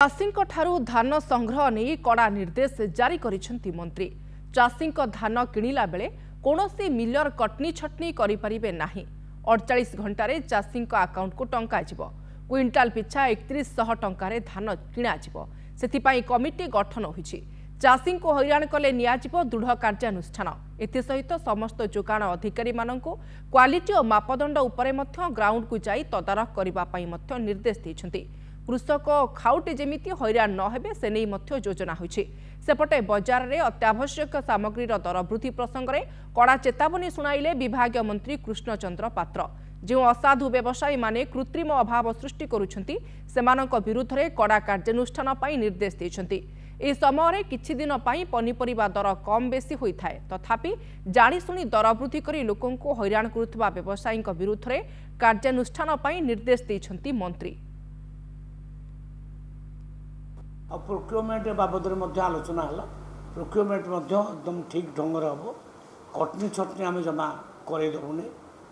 चाषी धान संग्रह नहीं कड़ा निर्देश जारी करिसेंती मंत्री। चाषी धान किणिला बेले कौनसी मिलर कटनी छटनी करें ना। 48 घंटे चाषी आकाउंट को टंका जीव। क्विंटाल पिछा 3100 टंकार धान किणाजिव। से कमिटी गठन होईछि। चाषी को हैरान कले नियाजिव दृढ़ कार्यानुष्ठान। एसहित समस्त जोगाण अधिकारी मानक क्वालिटी और मापदंड उपरे मध्य ग्राउंड को जाई तदारख करने निर्देश देइछन्ति। कृषक खाउटे जेमिति हैरान न हेबे से नहीं मध्य योजना होईछि। सेपटे बजार में अत्यावश्यक सामग्रीर दर वृद्धि प्रसंग में कड़ा चेतावनी शुणाइले विभागीय मंत्री कृष्णचंद्र पात्र। जो असाधु व्यवसायी माने कृत्रिम अभाव सृष्टि करुछन्ति सेमानक विरुद्ध में कड़ा कार्यानुष्ठान पई निर्देश देइछन्ति। ए समय किछि दिन पई पनीपरिबा दर कम बेसी होइथाय तथापि जाणीशुणी दर वृद्धि करी लोकंको हैरान करुथबा व्यवसायी विरुद्ध में कार्यानुष्ठान पई निर्देश देइछन्ति मंत्री। प्रोक्योरमेंट बाबद आलोचना है। प्रोक्योरमेंट एकदम ठीक ढंग से हम कटनी छटनी आम जमा करदेबुनि।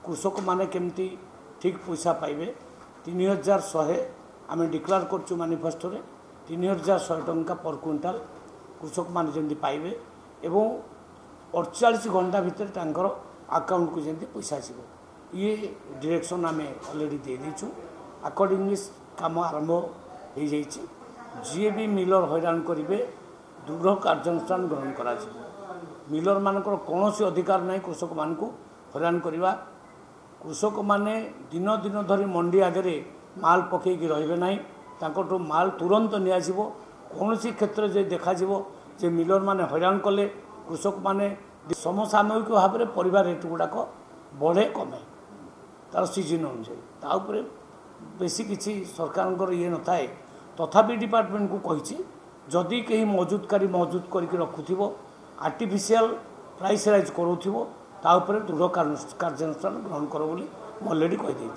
कृषक मैंने केमती ठीक पैसा पाइबे 3100 आम डिक्लेयर करचु मैनिफेस्टो रे 3100 टंका पर क्विंटाल कृषक मैंने जमी पाइबे एवं 48 घंटा भितर तांकर अकाउंट को जमी पैसा आसो ये डायरेक्शन आम ऑलरेडी दे देचु। अकॉर्डिंगली काम आरंभ हो जाइए। जी भी मिलर हैरान करेंगे दृढ़ कार्यानुष्ठान ग्रहण करा। मिलर मानकर कौन अधिकार नहीं कृषक मान को हैरान करवा। कृषक माने दिन दिन धरी मंडी आगे माल पकईकी रे ना तांको माल तुरंत नियाजिव। कौन क्षेत्र जे देखा जे मिलर माने हैरान कले कृषक माने समसामयिक भाव में परिवा रेट गुड़ाक बढ़े कमे तार सीजन अनुसार बेसी किसी सरकार ये न थाए। तथापि डिपार्टमेंट को कही जदि कहीं मौजूदकारी मौजूद करके रखुव आर्टिफिशियल प्राइस राइज करूँ दृढ़ कार्यानुष्ठान ग्रहण कर ऑलरेडी कही।